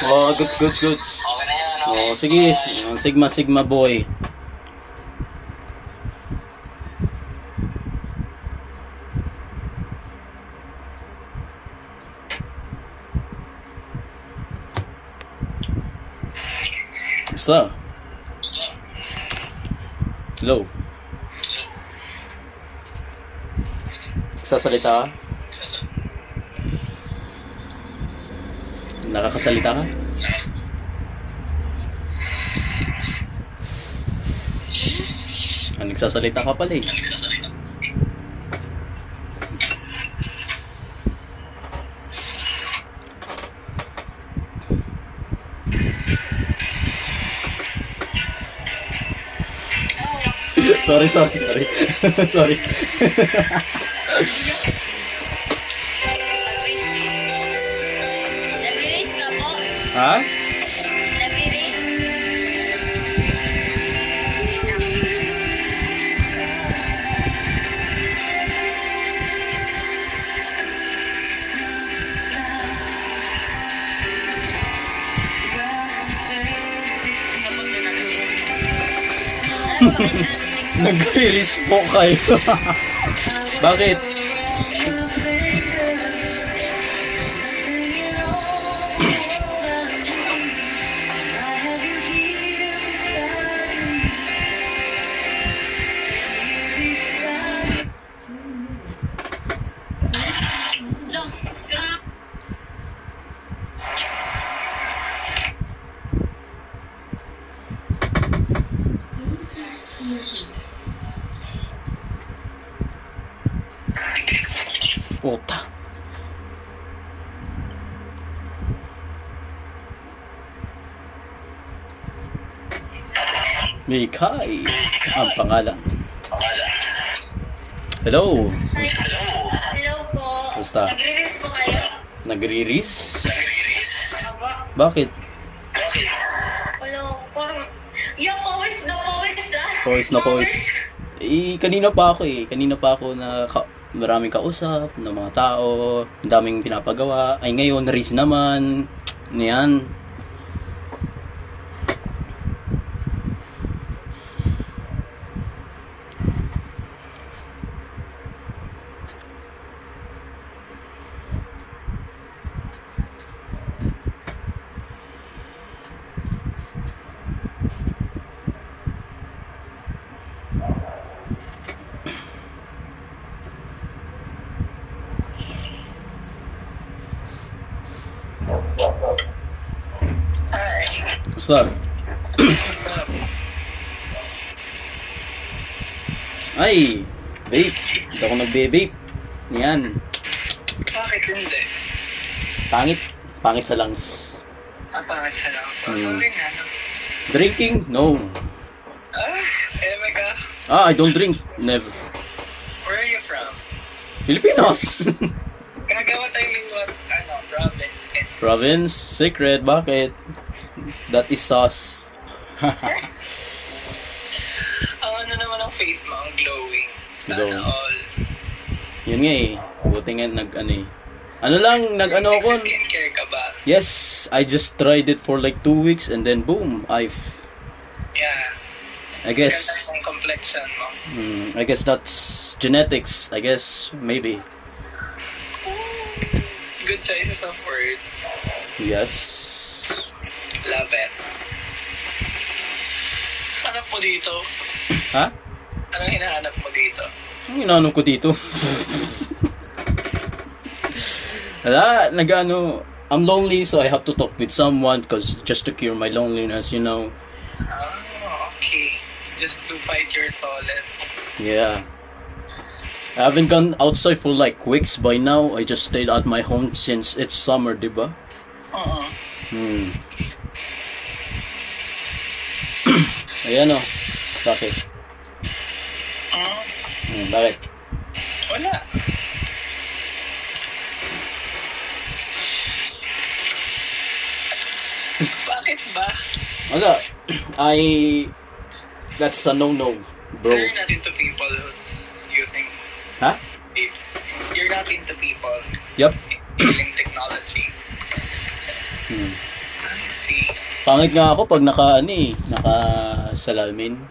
Oh, goods. Okay na yan, okay. Oh, sige, Sigma boy. Basta. Hello. Sasalita ka? Nakakasalita ka? Nagsasalita ka pala eh. Sorry. Sorry. Nag-release ka po? Ha? Nag-release? Sabot na nag-release. Nag-release po kayo. Bakit? Puta. Mikay ang pangalan. Hello. Hello po. Kumusta? Nag-release po kayo? Nagre-release? Aba. Bakit? Wala po. Yung pawis na pawis ah. Pawis. Kanina pa ako na maraming kausap ng mga tao, ang daming pinapagawa. Ay ngayon, Riz naman. Niyan. Basta. Ay, vape. Hindi ako nagbe-vape. Yan. Bakit hindi? Pangit sa lungs. Pangit sa lang. Hmm. Sorry na, no? Drinking? No. Mega. I don't drink. Never. Where are you from? Pilipinas. Gagawa tayo ng province. Province? Secret? Bakit? That is sauce. Ang ano naman ang face mo, ang glowing. Sana Glowing. all. Yun nga eh. Buti nga nag-ano ako. Skincare ka ba? Yes, I just tried it for like 2 weeks and then boom, I Yeah. guess Ganda ng complexion mo. I guess that's genetics. I guess maybe. Good choices of words. Yes. Love it. Hanap mo dito? Ha? Anong hinahanap mo dito? Ang inaano ko dito? Wala, I'm lonely so I have to talk with someone because just to cure my loneliness, you know. Oh, okay. just to find your solace. Yeah. I haven't gone outside for like weeks by now. I just stayed at my home since it's summer, diba? Oo. Hmm. Ayan o. Bakit? Bakit? Wala. Bakit ba? Wala. That's a no-no, bro. So you're not into people who's using Ha? apes. You're not into people Yup. using technology. Hmm. I see. Pangit nga ako pag naka-salamin.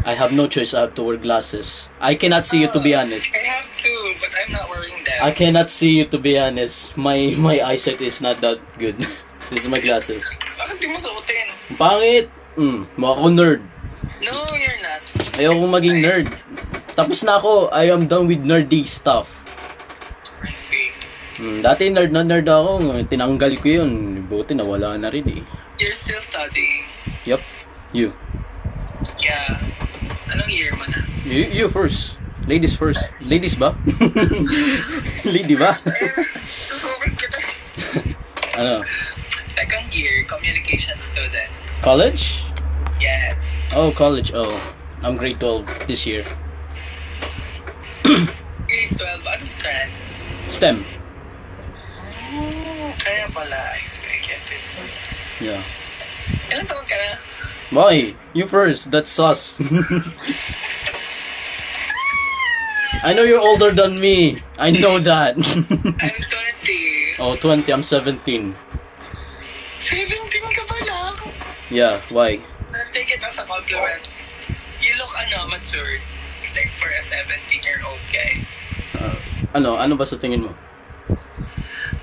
I have no choice. I have to wear glasses. I cannot see you, to be honest. I have to, but I'm not wearing them. I cannot see you, to be honest. My eyesight is not that good. This is my glasses. Bakit di mo suotin? Pangit! Mukha ko nerd. No, you're not. Ayoko maging nerd. Tapos na ako. I am done with nerdy stuff. I see. Dati nerd na nerd ako. Tinanggal ko yun. Buti nawala na rin eh. You're still studying. Yup. You. Yeah. Anong year mo na? You first. Ladies first. Ladies ba? Lady ba? Susukin kita. Ano? Second year, communication student. College? Yes. Oh, college. Oh. I'm grade 12 this year. Grade 12, anong strand? STEM. Kaya pala, I get it. Yeah. Ilan taon ka na? Why? You first. That's sus. I know you're older than me. I know that. I'm 20. Oh, 20. I'm 17. 17 ka pa lang? Yeah. Why? I'll take it as a compliment. You look, matured. Like, for a 17-year-old guy. Ano ba sa tingin mo?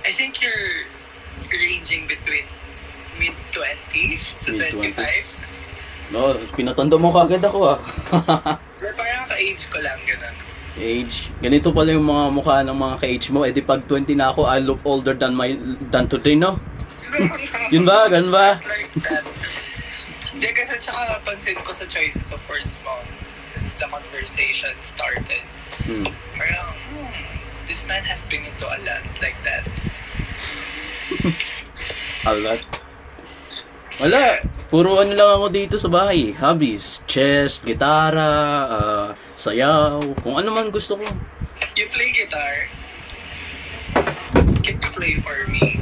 I think you're ranging between mid-20s to 25. No, pinatanda mo kagad ako ah. Pero parang ka-age ko lang, gano'n. Age. Ganito pala yung mga mukha ng mga ka-age mo. Eh di pag 20 na ako, I look older than today, no? Yun ba? Ganun ba? Like that. Hindi, kasi tsaka napansin ko sa choices of words mo since the conversation started. Parang, this man has been into a lot like that. Alat. Wala. Puro ano lang ako dito sa bahay. Hobbies. Chess, gitara, sayaw. Kung ano man gusto ko. You play guitar? Can you play for me?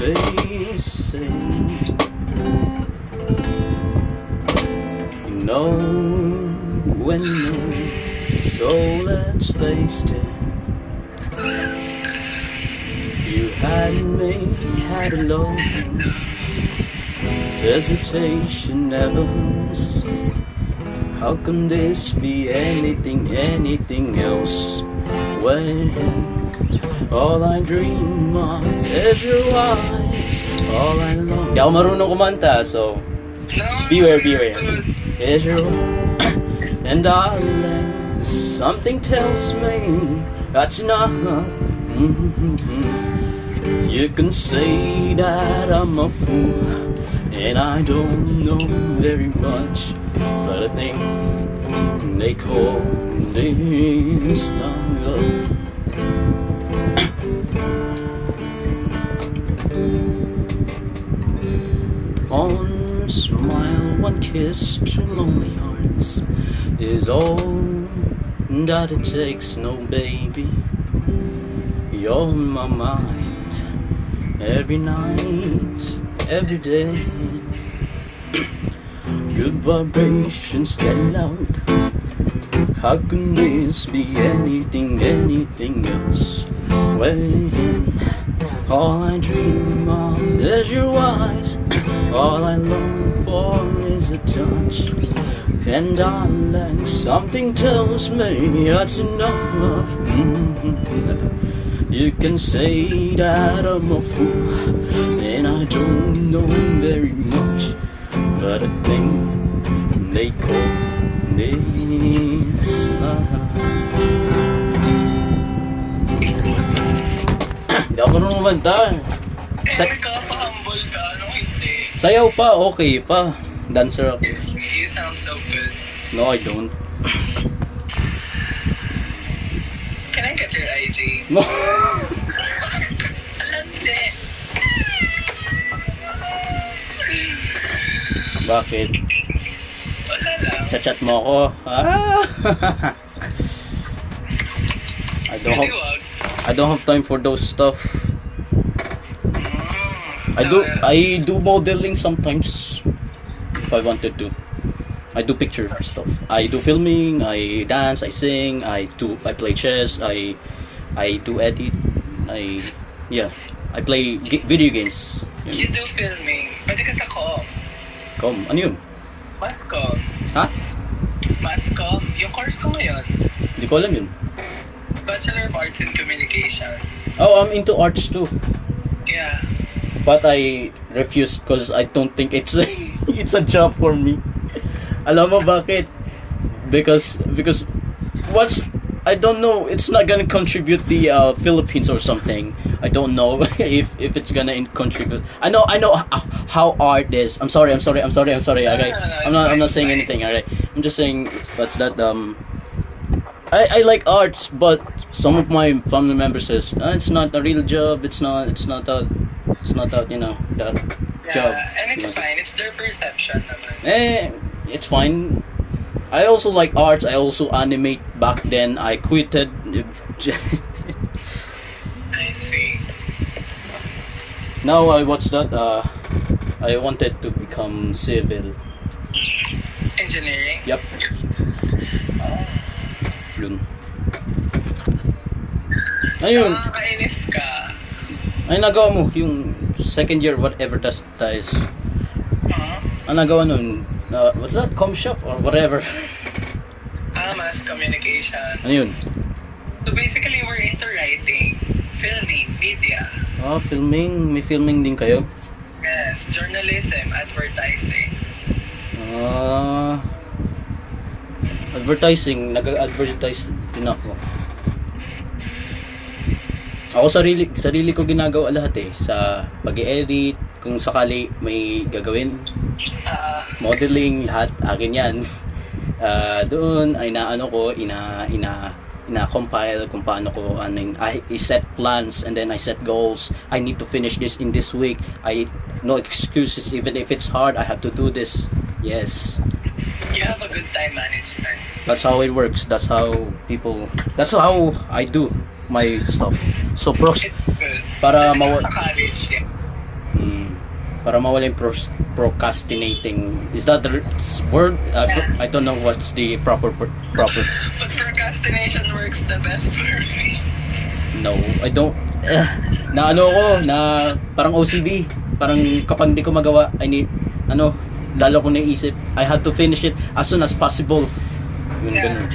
They say you know when so let's face it. You had me had alone. Hesitation never was. How can this be anything else? When all I dream of is your eyes. All I long. Di ako marunong kumanta, so No. beware. Is your and darling, something tells me that's enough. You can say that I'm a fool and I don't know very much, but I think they call this love. One smile, one kiss, two lonely hearts is all that it takes, no baby. You're on my mind every night, every day. Good vibrations get loud. How can this be anything else? When all I dream of is your eyes, all I long for is a touch. And darling, something tells me that's enough. You can say that I'm a fool and I don't know very much, but I think they call this love. Hindi ako marunong kumanta. Eh, nagkakahambol Ano hindi? Sayaw pa, okay pa. Dancer ako. You sound so good. No, I don't. Can I get your IG? No. Alam, hindi. Bakit? Wala lang. Chat mo ako. Ah. Pwede wag. I don't have time for those stuff. Mm, I do modeling sometimes if I wanted to. I do picture stuff. I do filming, I dance, I sing, I play chess, I do edit. I play video games. You do filming. Pwede ka sa com. Ano yun? Mascom. Ha? Mascom. Yung course ko ngayon. Hindi ko alam yun. Bachelor of Arts in Communication. Oh, I'm into arts too. Yeah. But I refuse because I don't think it's it's a job for me. Alam mo bakit? Because I don't know, it's not gonna contribute the Philippines or something. I don't know if it's gonna contribute. I know how art is. I'm sorry. Okay, I'm not saying anything. Alright, I'm just saying that's that. I like arts, but some of my family members says it's not a real job. It's not that that job. And it's fine. It's their perception naman. It's fine. I also like arts. I also animate back then. I quitted. I see. Now I watched that. I wanted to become civil. Engineering? Yep. Yun. Ayun. Nakakainis ka. Ay nagawa mo yung second year whatever that is. Ang nagawa nun, what's that? Com shop or whatever. Mass communication. Ano yun? So basically, we're into writing, filming, media. Filming. May filming din kayo? Yes, journalism, advertising. Advertising. Nag-advertise din ako. Ako sarili ko ginagawa lahat sa pag-edit, kung sakali may gagawin. Modeling, lahat akin yan. Doon ay ina-compile kung paano ko I set plans and then I set goals. I need to finish this in this week. No excuses, even if it's hard, I have to do this. Yes. You have a good time management. That's how it works. That's how I do my stuff. So It's good. para Sa college, yeah. para mawala yung procrastinating. Is that the word? I don't know what's the proper. But procrastination works the best for me. No, I don't. Na parang OCD. Parang kapag hindi ko magawa, lalo ko naisip, I had to finish it as soon as possible. Yun, Yeah. ganun.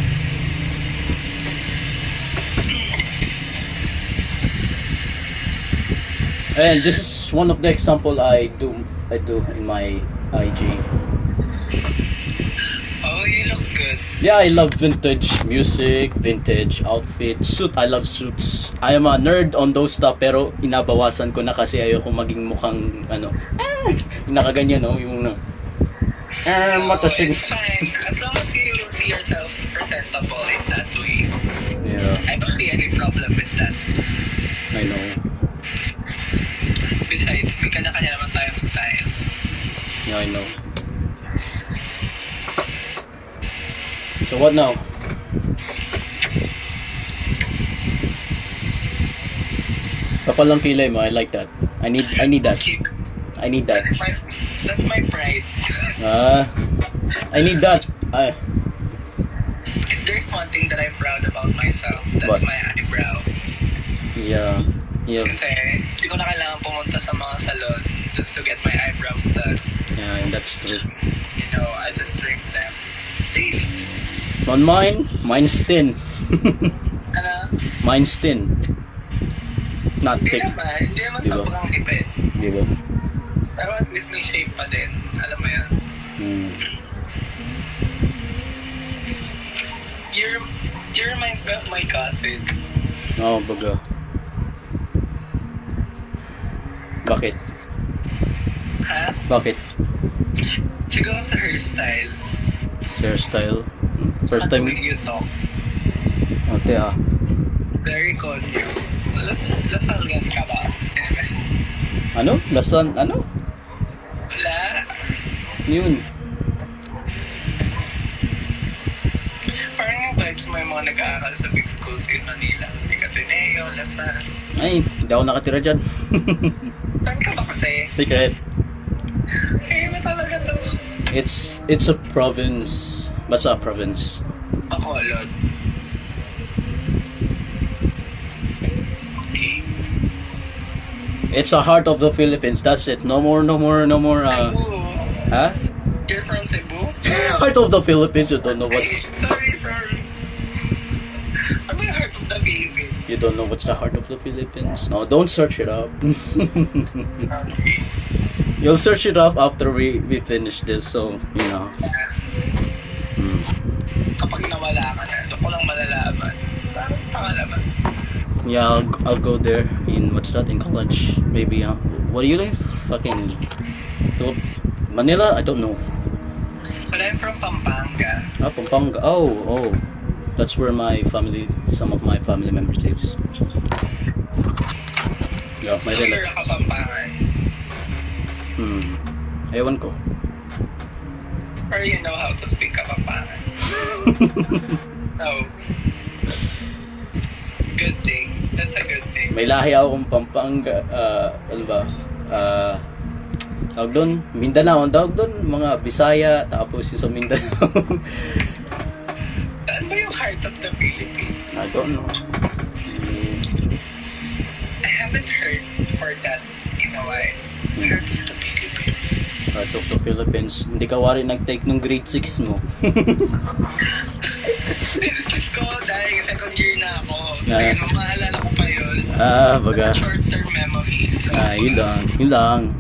And this is one of the example I do in my IG. Oh, you look good. Yeah, I love vintage music, vintage outfits, suit. I love suits. I am a nerd on those stuff, pero inabawasan ko na kasi ayoko maging mukhang nakaganyan, yung matasing. It's fine. As long as you see yourself presentable in that way. Yeah, I don't see any problem with that. I know. Besides, may kanya-kanya naman tayong style. Yeah, I know. So what now? Kapal lang kilay mo, I like that. I need that. Keep. I need that. That's my pride. I need that. If there's one thing that I'm proud about myself, that's What? my eyebrows. Yeah. Kasi hindi ko na kailangan pumunta sa mga salon just to get my eyebrows done. Yeah, that's true. I just trim them daily. On mine's thin. Ano? Mine's thin. Not Hindi thick. naman Diba? sobrang ipit. Di ba? Pero at least may shape pa din. Alam mo yan. You reminds me of my cousin. Oh, baga. Bakit? Ha? Bakit? Siguro sa hairstyle. Hairstyle? First time? When you talk. Ate ah. Very conyu. Lasalgan ka ba? Ano? Lasan? Ano? Wala. Yun. Parang yung vibes mo yung mga nag-aaral sa big schools in Manila. Like Ateneo, Lasal. Ay, hindi ako nakatira dyan. Saan ka ba kasi? Secret. Eh, ba talaga to? It's a province. Basta a province. Bacolod. Okay. It's the heart of the Philippines. That's it. No more. Cebu. Huh? You're from Cebu? Heart of the Philippines. You don't know what's. Ay, sorry. Ano yung heart of the Philippines? You don't know what's the heart of the Philippines. No, don't search it up. Okay. You'll search it up after we finish this. So you know. Hmm. Kapag nawala ka na, doon ko lang malalaman. Parang tanga naman. Yeah, I'll go there in what's that in college? Maybe. What do you live? Fucking Manila? I don't know. But I'm from Pampanga. Ah, Pampanga. Oh. That's where some of my family members lives. Yeah, my So you're relative. a Kapampangan. Ewan ko. Or you know how to speak Kapampangan. No. Good thing. That's a good thing. May lahi akong Pampanga. Ano ba? Tawag doon, Mindanao. Ang tawag doon, mga Bisaya. Tapos yung sa Mindanao. Saan ba yung heart of the Philippines? I don't know. I haven't heard for that in a while. Heart of the Philippines. Heart of the Philippines. Hindi ka wari nag-take nung grade 6 mo. Diyos ko, dahil second year na ako. So, Ah. yun, maalala ko pa yun. Baga. Short-term memory. So, Yun lang.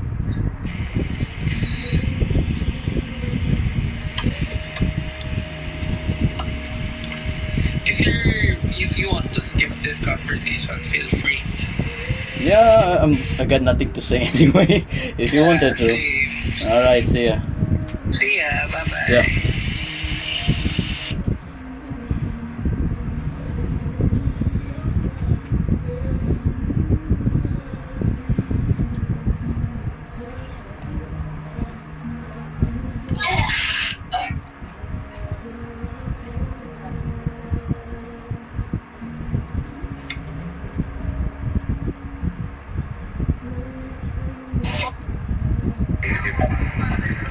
if you want to skip this conversation, feel free. Yeah, I got nothing to say anyway. If you wanted to. Same. Alright, see ya. See ya. Bye-bye. See ya.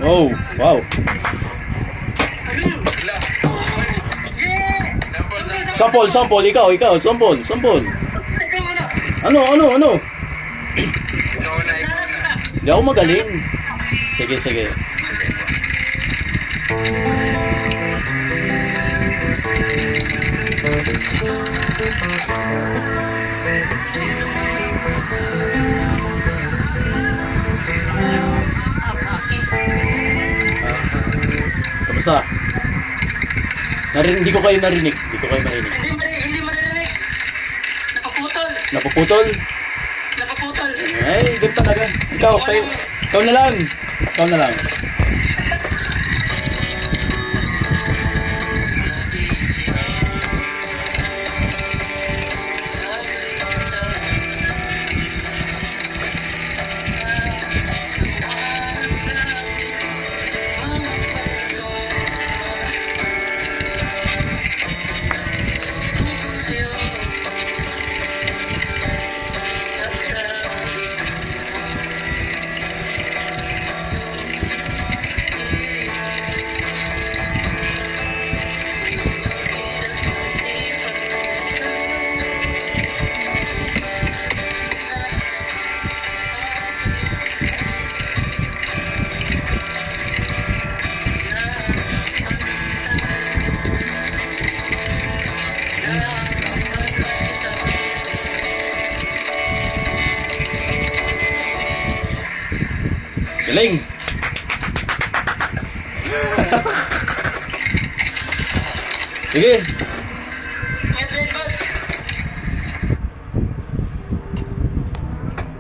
Oh, wow. Sample, ikaw, sample. Ano? Hindi ako magaling. Sige. Kamusta? Hindi ko kayo narinig. Hindi marinig. Napuputol? Ay, ganun talaga. Ikaw na lang. Galing! Sige!